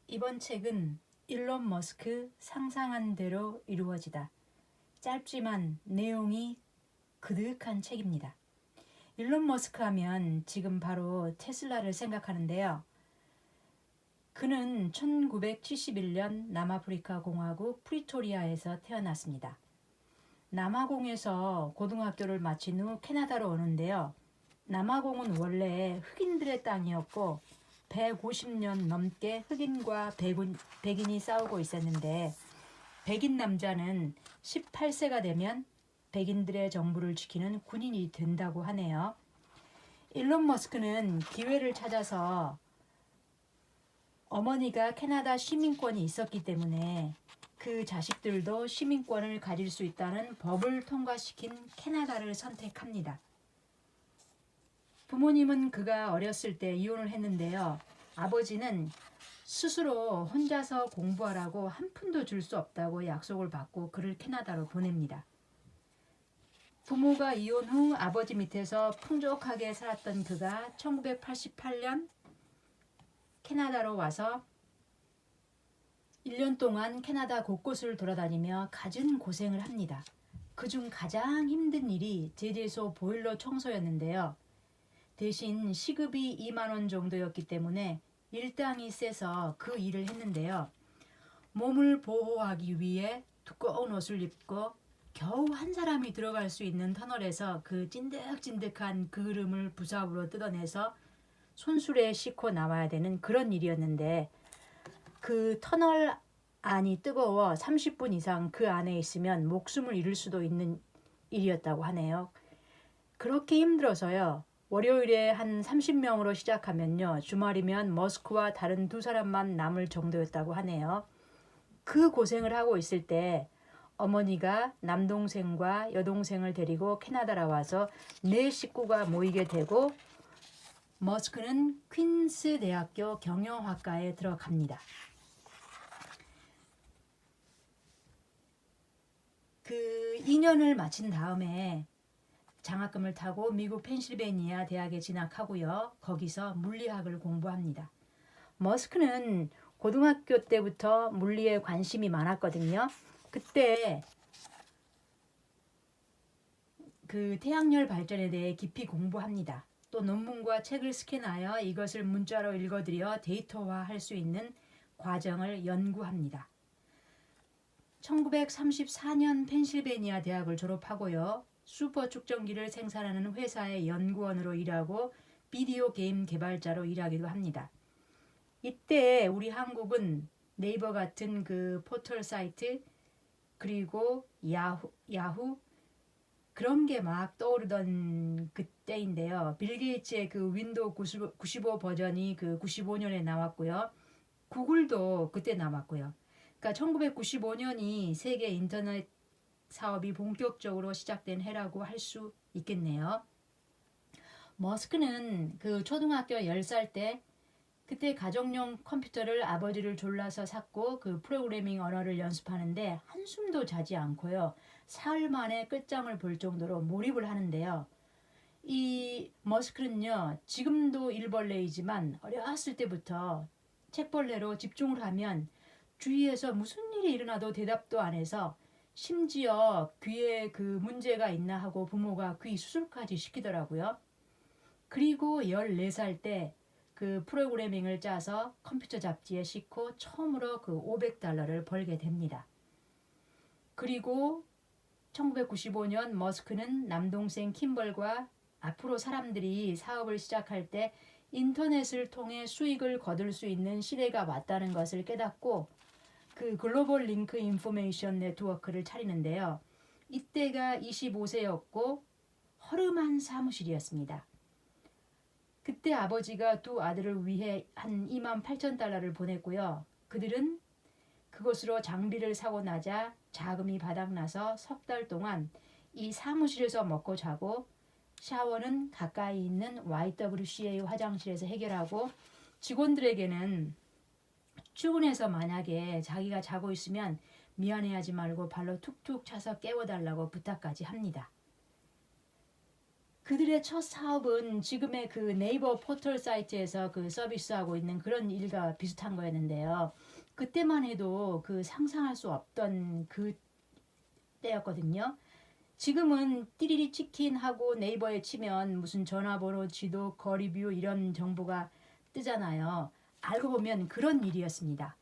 이번 책은 일론 머스크 상상한 대로 이루어지다. 짧지만 내용이 그득한 책입니다. 일론 머스크 하면 지금 바로 테슬라를 생각하는데요. 그는 1971년 남아프리카 공화국 프리토리아에서 태어났습니다. 남아공에서 고등학교를 마친 후 캐나다로 오는데요. 남아공은 원래 흑인들의 땅이었고 150년 넘게 흑인과 백인이 싸우고 있었는데 백인 남자는 18세가 되면 백인들의 정부를 지키는 군인이 된다고 하네요. 일론 머스크는 기회를 찾아서 어머니가 캐나다 시민권이 있었기 때문에 그 자식들도 시민권을 가질 수 있다는 법을 통과시킨 캐나다를 선택합니다. 부모님은 그가 어렸을 때 이혼을 했는데요. 아버지는 스스로 혼자서 공부하라고 한 푼도 줄 수 없다고 약속을 받고 그를 캐나다로 보냅니다. 부모가 이혼 후 아버지 밑에서 풍족하게 살았던 그가 1988년 캐나다로 와서 1년 동안 캐나다 곳곳을 돌아다니며 갖은 고생을 합니다. 그중 가장 힘든 일이 제재소 보일러 청소였는데요. 대신 시급이 2만 원 정도였기 때문에 일당이 세서 그 일을 했는데요. 몸을 보호하기 위해 두꺼운 옷을 입고 겨우 한 사람이 들어갈 수 있는 터널에서 그 찐득찐득한 그름을 부삽으로 뜯어내서 손수레에 싣고 나와야 되는 그런 일이었는데 그 터널 안이 뜨거워 30분 이상 그 안에 있으면 목숨을 잃을 수도 있는 일이었다고 하네요. 그렇게 힘들어서요. 월요일에 한 30명으로 시작하면요. 주말이면 머스크와 다른 두 사람만 남을 정도였다고 하네요. 그 고생을 하고 있을 때 어머니가 남동생과 여동생을 데리고 캐나다로 와서 네 식구가 모이게 되고 머스크는 퀸스 대학교 경영학과에 들어갑니다. 그 2년을 마친 다음에 장학금을 타고 미국 펜실베니아 대학에 진학하고요. 거기서 물리학을 공부합니다. 머스크는 고등학교 때부터 물리에 관심이 많았거든요. 그때 그 태양열 발전에 대해 깊이 공부합니다. 또 논문과 책을 스캔하여 이것을 문자로 읽어드려 데이터화할 수 있는 과정을 연구합니다. 1934년 펜실베니아 대학을 졸업하고요. 슈퍼 축전기를 생산하는 회사의 연구원으로 일하고 비디오 게임 개발자로 일하기도 합니다. 이때 우리 한국은 네이버 같은 그 포털 사이트 그리고 야후 그런 게 막 떠오르던 그때인데요. 빌 게이츠의 그 윈도우 95 버전이 그 95년에 나왔고요. 구글도 그때 나왔고요. 그러니까 1995년이 세계 인터넷 사업이 본격적으로 시작된 해라고 할 수 있겠네요. 머스크는 그 초등학교 10살 때 그때 가정용 컴퓨터를 아버지를 졸라서 샀고 그 프로그래밍 언어를 연습하는데 한숨도 자지 않고요. 사흘 만에 끝장을 볼 정도로 몰입을 하는데요. 이 머스크는요. 지금도 일벌레이지만 어렸을 때부터 책벌레로 집중을 하면 주위에서 무슨 일이 일어나도 대답도 안 해서 심지어 귀에 그 문제가 있나 하고 부모가 귀 수술까지 시키더라고요. 그리고 14살 때 그 프로그래밍을 짜서 컴퓨터 잡지에 싣고 처음으로 그 $500를 벌게 됩니다. 그리고 1995년 머스크는 남동생 킴벌과 앞으로 사람들이 사업을 시작할 때 인터넷을 통해 수익을 거둘 수 있는 시대가 왔다는 것을 깨닫고 그 글로벌 링크 인포메이션 네트워크를 차리는데요. 이때가 25세였고 허름한 사무실이었습니다. 그때 아버지가 두 아들을 위해 한 $28,000를 보냈고요. 그들은 그것으로 장비를 사고 나자 자금이 바닥나서 석 달 동안 이 사무실에서 먹고 자고 샤워는 가까이 있는 YWCA 화장실에서 해결하고 직원들에게는 출근해서 만약에 자기가 자고 있으면 미안해하지 말고 발로 툭툭 차서 깨워달라고 부탁까지 합니다. 그들의 첫 사업은 지금의 그 네이버 포털 사이트에서 그 서비스하고 있는 그런 일과 비슷한 거였는데요. 그때만 해도 그 상상할 수 없던 그 때였거든요. 지금은 띠리리 치킨하고 네이버에 치면 무슨 전화번호, 지도, 거리뷰 이런 정보가 뜨잖아요. 알고 보면 그런 일이었습니다.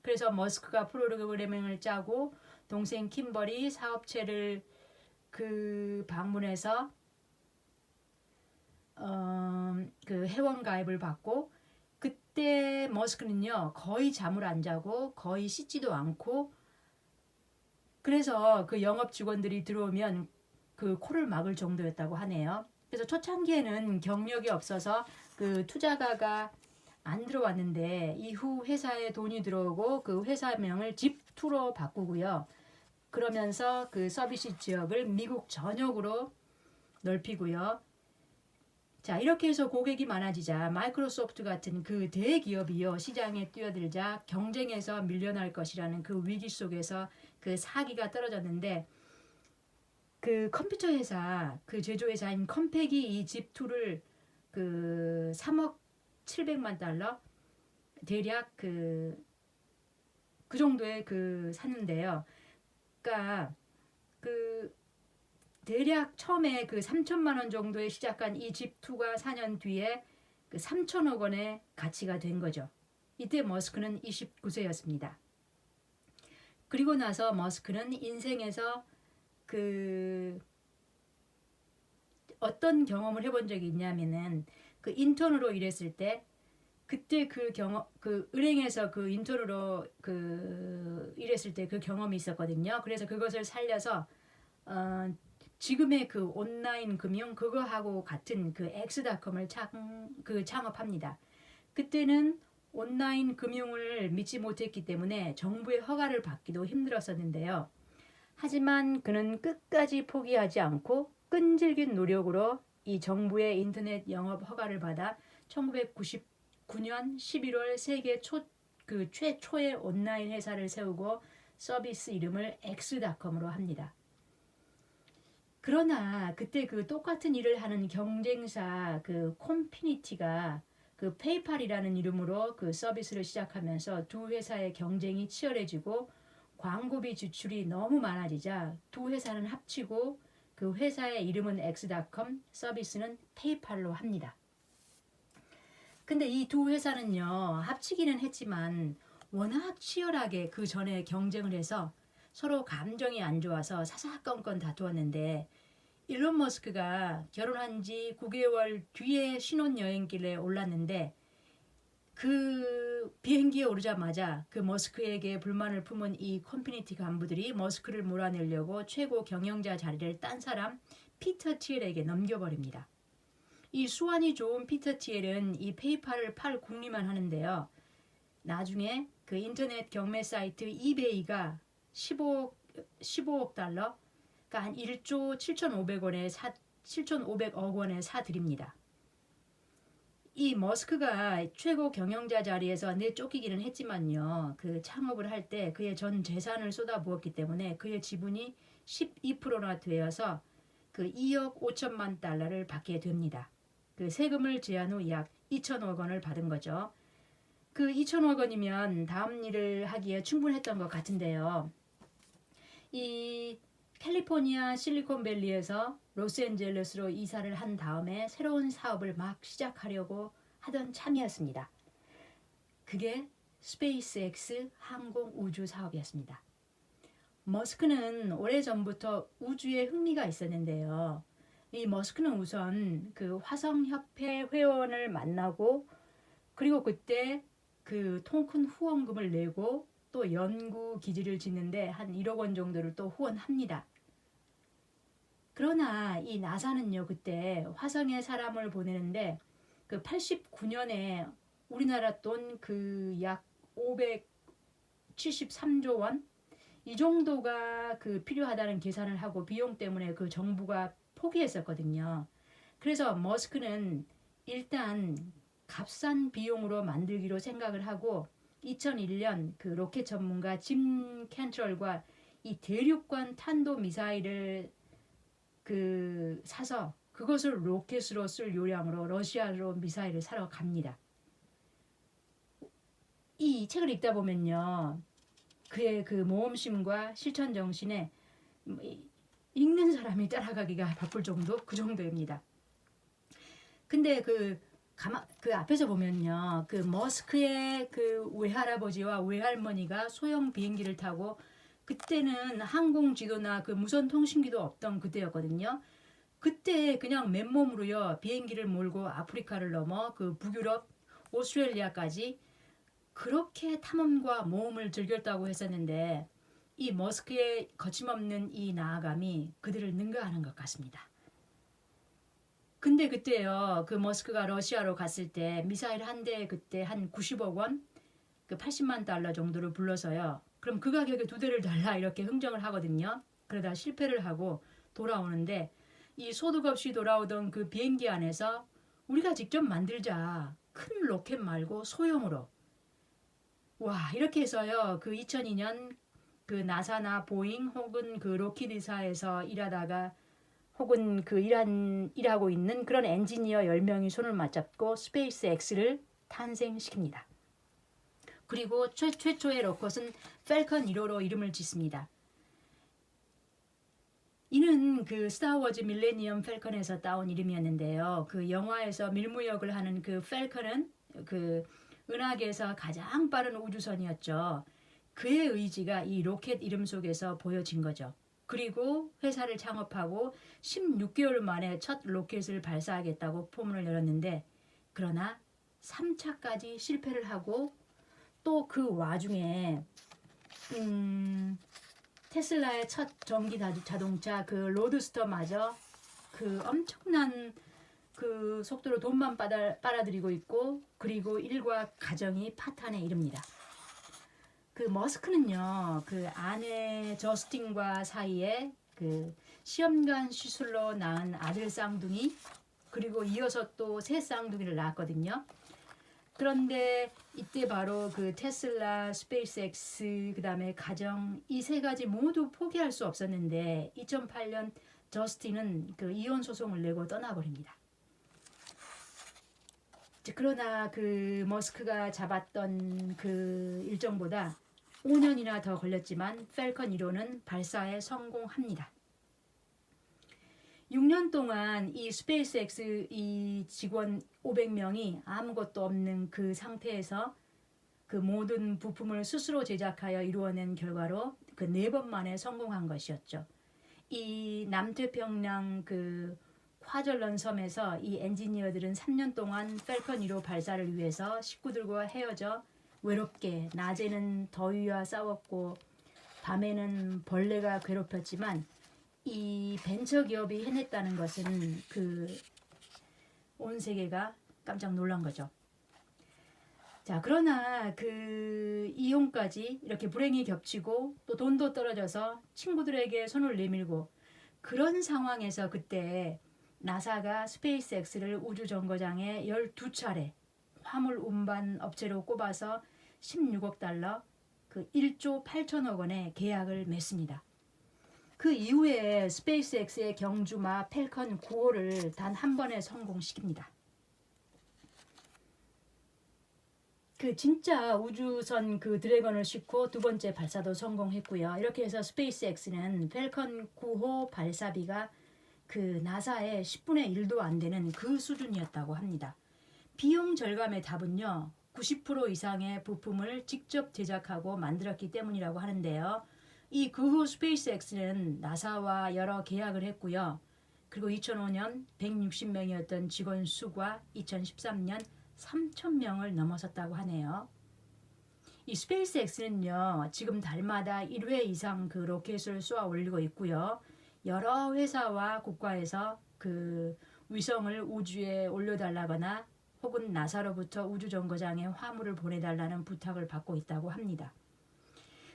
그래서 머스크가 프로그래밍을 짜고 동생 킴벌이 사업체를 그 방문해서 그 회원 가입을 받고 그때 머스크는요 거의 잠을 안 자고 거의 씻지도 않고 그래서 그 영업 직원들이 들어오면 그 코를 막을 정도였다고 하네요. 그래서 초창기에는 경력이 없어서 그 투자가가 안 들어왔는데 이후 회사에 돈이 들어오고 그 회사명을 집2로 바꾸고요. 그러면서 그 서비스 지역을 미국 전역으로 넓히고요. 자, 이렇게 해서 고객이 많아지자 마이크로소프트 같은 그 대기업이요 시장에 뛰어들자 경쟁에서 밀려날 것이라는 그 위기 속에서 그 사기가 떨어졌는데 그 컴퓨터 회사 그 제조회사인 컴팩이 이 집2를 그 3억 700만 달러 대략 그 정도에 그 샀는데요. 그러니까 그 대략 처음에 그 3천만 원 정도에 시작한 이 집2가 4년 뒤에 그 3천억 원의 가치가 된 거죠. 이때 머스크는 29세였습니다. 그리고 나서 머스크는 인생에서 그 어떤 경험을 해본 적이 있냐면은 그 인턴으로 일했을 때 그때 그 경험 그 은행에서 그 인턴으로 그 일했을 때 그 경험이 있었거든요. 그래서 그것을 살려서 지금의 그 온라인 금융 그거하고 같은 그 엑스닷컴을 창업합니다. 그때는 온라인 금융을 믿지 못했기 때문에 정부의 허가를 받기도 힘들었었는데요. 하지만 그는 끝까지 포기하지 않고 끈질긴 노력으로 이 정부의 인터넷 영업 허가를 받아 1999년 11월 세계 최초의 온라인 회사를 세우고 서비스 이름을 엑스닷컴으로 합니다. 그러나 그때 그 똑같은 일을 하는 경쟁사 그 콤피니티가 그 페이팔이라는 이름으로 그 서비스를 시작하면서 두 회사의 경쟁이 치열해지고 광고비 지출이 너무 많아지자 두 회사는 합치고 그 회사의 이름은 엑스닷컴, 서비스는 페이팔로 합니다. 근데 이 두 회사는요 합치기는 했지만 워낙 치열하게 그 전에 경쟁을 해서 서로 감정이 안 좋아서 사사건건 다투었는데 일론 머스크가 결혼한 지 9개월 뒤에 신혼여행길에 올랐는데 그 비행기에 오르자마자 그 머스크에게 불만을 품은 이 커뮤니티 간부들이 머스크를 몰아내려고 최고 경영자 자리를 딴 사람 피터 티엘에게 넘겨버립니다. 이 수완이 좋은 피터 티엘은 이 페이팔을 팔 궁리만 하는데요. 나중에 그 인터넷 경매 사이트 이베이가 15억 달러, 그러니까 한 1조 7,500억 원에 사드립니다. 이 머스크가 최고 경영자 자리에서 내쫓기기는 했지만요. 그 창업을 할 때 그의 전 재산을 쏟아부었기 때문에 그의 지분이 12%나 되어서 그 2억 5천만 달러를 받게 됩니다. 그 세금을 제한 후 약 2천억 원을 받은 거죠. 그 2천억 원이면 다음 일을 하기에 충분했던 것 같은데요. 이 캘리포니아 실리콘밸리에서 로스앤젤레스로 이사를 한 다음에 새로운 사업을 막 시작하려고 하던 참이었습니다. 그게 스페이스X 항공 우주 사업이었습니다. 머스크는 오래전부터 우주에 흥미가 있었는데요. 이 머스크는 우선 그 화성협회 회원을 만나고 그리고 그때 그 통 큰 후원금을 내고 또 연구 기지를 짓는데 한 1억 원 정도를 또 후원합니다. 그러나 이 나사는요 그때 화성에 사람을 보내는데 그 89년에 우리나라 돈 그 약 573조 원 이 정도가 그 필요하다는 계산을 하고 비용 때문에 그 정부가 포기했었거든요. 그래서 머스크는 일단 값싼 비용으로 만들기로 생각을 하고 2001년 그 로켓 전문가 짐 캔트럴과 이 대륙간 탄도 미사일을 그 사서 그것을 로켓으로 쓸 요량으로 러시아로 미사일을 사러 갑니다. 이 책을 읽다 보면요, 그의 그 모험심과 실천 정신에 읽는 사람이 따라가기가 바쁠 정도, 그 정도입니다. 근데 그 앞에서 보면요, 그 머스크의 그 외할아버지와 외할머니가 소형 비행기를 타고, 그때는 항공 지도나 그 무선 통신기도 없던 그때였거든요. 그때 그냥 맨몸으로요 비행기를 몰고 아프리카를 넘어 그 북유럽, 오스트레일리아까지 그렇게 탐험과 모험을 즐겼다고 했었는데, 이 머스크의 거침없는 이 나아감이 그들을 능가하는 것 같습니다. 근데 그때요, 그 머스크가 러시아로 갔을 때 미사일 한 대에 그때 한 90억 원, 그 80만 달러 정도를 불러서요. 그럼 그 가격에 두 대를 달라 이렇게 흥정을 하거든요. 그러다 실패를 하고 돌아오는데, 이 소득 없이 돌아오던 그 비행기 안에서 우리가 직접 만들자. 큰 로켓 말고 소형으로. 와, 이렇게 해서요. 그 2002년 그 나사나 보잉 혹은 그 로키드사에서 일하다가 혹은 그 일하고 있는 그런 엔지니어 10명이 손을 맞잡고 스페이스 X를 탄생시킵니다. 그리고 최초의 로켓은 펠컨 1호로 이름을 짓습니다. 이는 그 스타워즈 밀레니엄 펠컨에서 따온 이름이었는데요. 그 영화에서 밀무역을 하는 그 펠컨은 그 은하계에서 가장 빠른 우주선이었죠. 그의 의지가 이 로켓 이름 속에서 보여진 거죠. 그리고 회사를 창업하고 16개월 만에 첫 로켓을 발사하겠다고 포문을 열었는데, 그러나 3차까지 실패를 하고, 또 그 와중에 테슬라의 첫 전기 자동차 그 로드스터마저 그 엄청난 그 속도로 돈만 빨아들이고 있고, 그리고 일과 가정이 파탄에 이릅니다. 그 머스크는요, 그 아내 저스틴과 사이에 그 시험관 시술로 낳은 아들 쌍둥이, 그리고 이어서 또 새 쌍둥이를 낳았거든요. 그런데 이때 바로 그 테슬라, 스페이스X, 그 다음에 가정, 이 세 가지 모두 포기할 수 없었는데 2008년 저스틴은 그 이혼 소송을 내고 떠나버립니다. 그러나 그 머스크가 잡았던 그 일정보다 5년이나 더 걸렸지만 펠컨 1호는 발사에 성공합니다. 6년 동안 이 스페이스X 이 직원 500명이 아무것도 없는 그 상태에서 그 모든 부품을 스스로 제작하여 이루어낸 결과로 그 4번 만에 성공한 것이었죠. 이 남태평양 그 화절런 섬에서 이 엔지니어들은 3년 동안 펠컨 1호 발사를 위해서 식구들과 헤어져 외롭게 낮에는 더위와 싸웠고 밤에는 벌레가 괴롭혔지만, 이 벤처기업이 해냈다는 것은 그 온 세계가 깜짝 놀란 거죠. 자, 그러나 그 이혼까지 이렇게 불행이 겹치고 또 돈도 떨어져서 친구들에게 손을 내밀고, 그런 상황에서 그때 나사가 스페이스X를 우주정거장에 12차례 화물 운반 업체로 꼽아서 16억 달러, 그 1조 8천억 원의 계약을 맺습니다. 그 이후에 스페이스X의 경주마 펠컨 9호를 단 한 번에 성공시킵니다. 그 진짜 우주선 그 드래곤을 싣고 두 번째 발사도 성공했고요. 이렇게 해서 스페이스X는 펠컨 9호 발사비가 그 나사의 10분의 1도 안 되는 그 수준이었다고 합니다. 비용 절감의 답은요, 90% 이상의 부품을 직접 제작하고 만들었기 때문이라고 하는데요. 이 그 후 스페이스X는 나사와 여러 계약을 했고요. 그리고 2005년 160명이었던 직원 수가 2013년 3,000명을 넘어섰다고 하네요. 이 스페이스X는요, 지금 달마다 1회 이상 그 로켓을 쏘아 올리고 있고요. 여러 회사와 국가에서 그 위성을 우주에 올려달라거나 혹은 나사로부터 우주정거장에 화물을 보내달라는 부탁을 받고 있다고 합니다.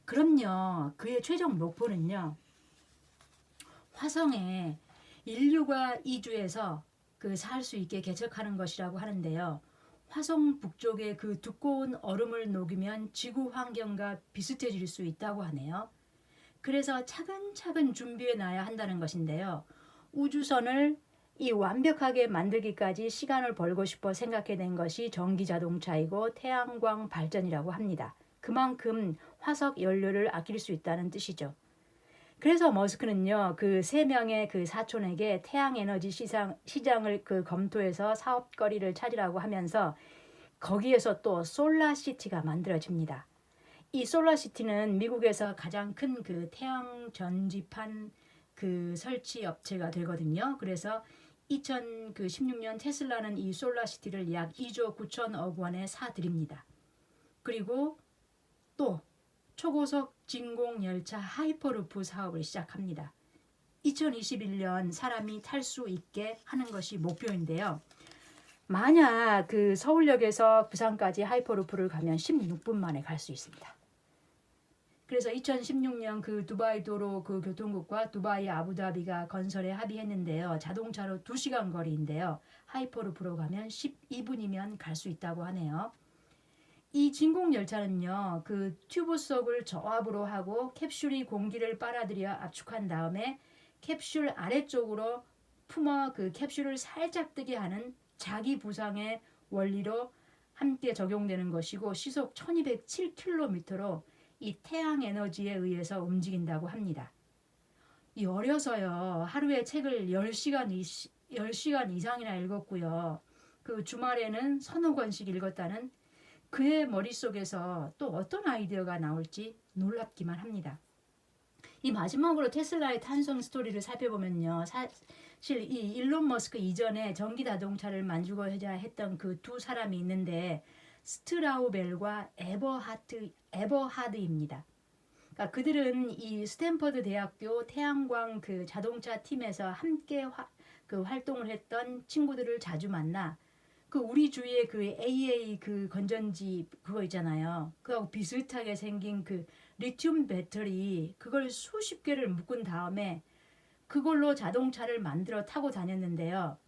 그럼요, 그의 최종 목표는요, 화성에 인류가 이주해서 그 살 수 있게 개척하는 것이라고 하는데요. 화성 북쪽의 그 두꺼운 얼음을 녹이면 지구 환경과 비슷해질 수 있다고 하네요. 그래서 차근차근 준비해 놔야 한다는 것인데요. 우주선을 이 완벽하게 만들기까지 시간을 벌고 싶어 생각해낸 것이 전기 자동차이고 태양광 발전이라고 합니다. 그만큼 화석 연료를 아낄 수 있다는 뜻이죠. 그래서 머스크는요, 그 세 명의 그 사촌에게 태양에너지 시장을 그 검토해서 사업거리를 찾으라고 하면서 거기에서 또 솔라시티가 만들어집니다. 이 솔라시티는 미국에서 가장 큰 그 태양 전지판 그 설치 업체가 되거든요. 그래서 2016년 테슬라는 이 솔라시티를 약 2조 9천억 원에 사들입니다. 그리고 또 초고속 진공 열차 하이퍼루프 사업을 시작합니다. 2021년 사람이 탈 수 있게 하는 것이 목표인데요. 만약 그 서울역에서 부산까지 하이퍼루프를 가면 16분 만에 갈 수 있습니다. 그래서 2016년 그 두바이 도로 그 교통국과 두바이 아부다비가 건설에 합의했는데요. 자동차로 2시간 거리인데요. 하이퍼루프로 가면 12분이면 갈 수 있다고 하네요. 이 진공 열차는요, 그 튜브 속을 저압으로 하고 캡슐이 공기를 빨아들여 압축한 다음에 캡슐 아래쪽으로 품어 그 캡슐을 살짝 뜨게 하는 자기 부상의 원리로 함께 적용되는 것이고 시속 1207km로 이 태양 에너지에 의해서 움직인다고 합니다. 이 어려서요, 하루에 책을 10시간 이상이나 읽었고요. 그 주말에는 서너 권씩 읽었다는 그의 머릿속에서 또 어떤 아이디어가 나올지 놀랍기만 합니다. 이 마지막으로 테슬라의 탄생 스토리를 살펴보면요. 사실 이 일론 머스크 이전에 전기 자동차를 만들고자 했던 그 두 사람이 있는데 스트라우벨과 에버하드입니다. 그러니까 그들은 이 스탠퍼드 대학교 태양광 그 자동차 팀에서 함께 그 활동을 했던 친구들을 자주 만나 그 우리 주위에 그 AA 그 건전지 그거 있잖아요. 그하고 비슷하게 생긴 그 리튬 배터리 그걸 수십 개를 묶은 다음에 그걸로 자동차를 만들어 타고 다녔는데요.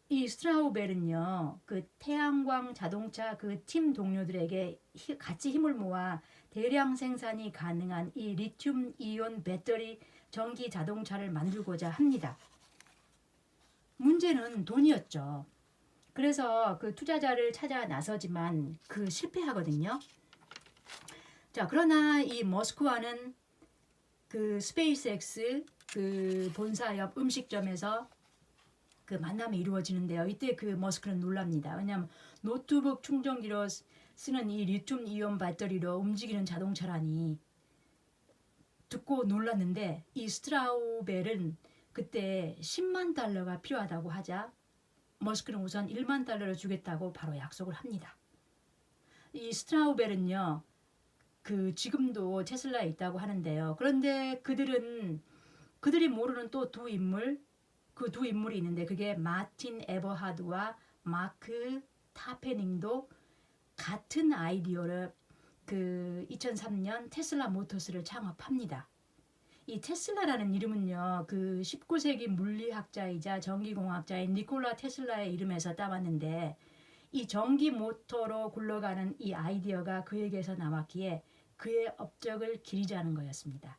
이 스트라우벨은요, 그 태양광 자동차 그 팀 동료들에게 같이 힘을 모아 대량 생산이 가능한 이 리튬 이온 배터리 전기 자동차를 만들고자 합니다. 문제는 돈이었죠. 그래서 그 투자자를 찾아 나서지만 그 실패하거든요. 자, 그러나 이 머스크와는 그 스페이스X 그 본사 옆 음식점에서 그 만남이 이루어지는데요. 이때 그 머스크는 놀랍니다. 왜냐하면 노트북 충전기로 쓰는 이 리튬 이온 배터리로 움직이는 자동차라니 듣고 놀랐는데 이 스트라우벨은 그때 10만 달러가 필요하다고 하자 머스크는 우선 1만 달러를 주겠다고 바로 약속을 합니다. 이 스트라우벨은요, 그 지금도 테슬라에 있다고 하는데요. 그런데 그들이 모르는 또 두 인물, 그 두 인물이 있는데 그게 마틴 에버하드와 마크 타페닝도 같은 아이디어를 그 2003년 테슬라 모터스를 창업합니다. 이 테슬라라는 이름은요, 그 19세기 물리학자이자 전기공학자인 니콜라 테슬라의 이름에서 따왔는데 이 전기 모터로 굴러가는 이 아이디어가 그에게서 나왔기에 그의 업적을 기리자는 거였습니다.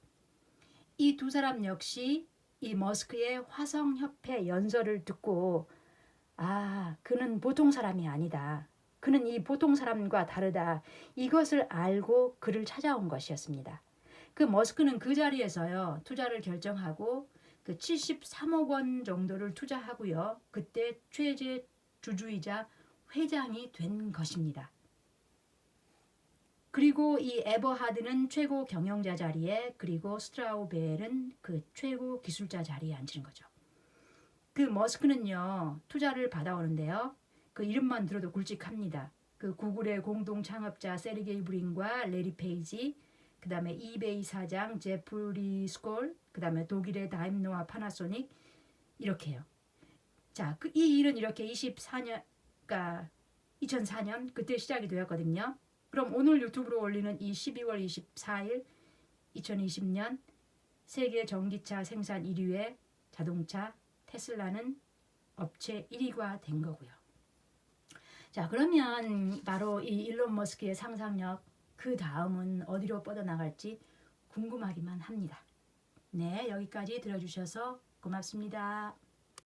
이 두 사람 역시 이 머스크의 화성협회 연설을 듣고 그는 보통 사람이 아니다. 그는 이 보통 사람과 다르다. 이것을 알고 그를 찾아온 것이었습니다. 그 머스크는 그 자리에서요, 투자를 결정하고 그 73억 원 정도를 투자하고요. 그때 최대 주주이자 회장이 된 것입니다. 그리고 이 에버하드는 최고 경영자 자리에, 그리고 스트라우벨은 그 최고 기술자 자리에 앉히는 거죠. 그 머스크는요, 투자를 받아오는데요. 그 이름만 들어도 굵직합니다. 그 구글의 공동 창업자 세르게이 브린과 레리 페이지, 그 다음에 이베이 사장 제프리 스콜, 그 다음에 독일의 다임노와 파나소닉, 이렇게요. 자, 이 일은 이렇게 2004년 그때 시작이 되었거든요. 그럼 오늘 유튜브로 올리는 이 12월 24일 2020년 세계 전기차 생산 1위의 자동차 테슬라는 업체 1위가 된 거고요. 자, 그러면 바로 이 일론 머스크의 상상력 그 다음은 어디로 뻗어나갈지 궁금하기만 합니다. 네, 여기까지 들어주셔서 고맙습니다. 고맙습니다.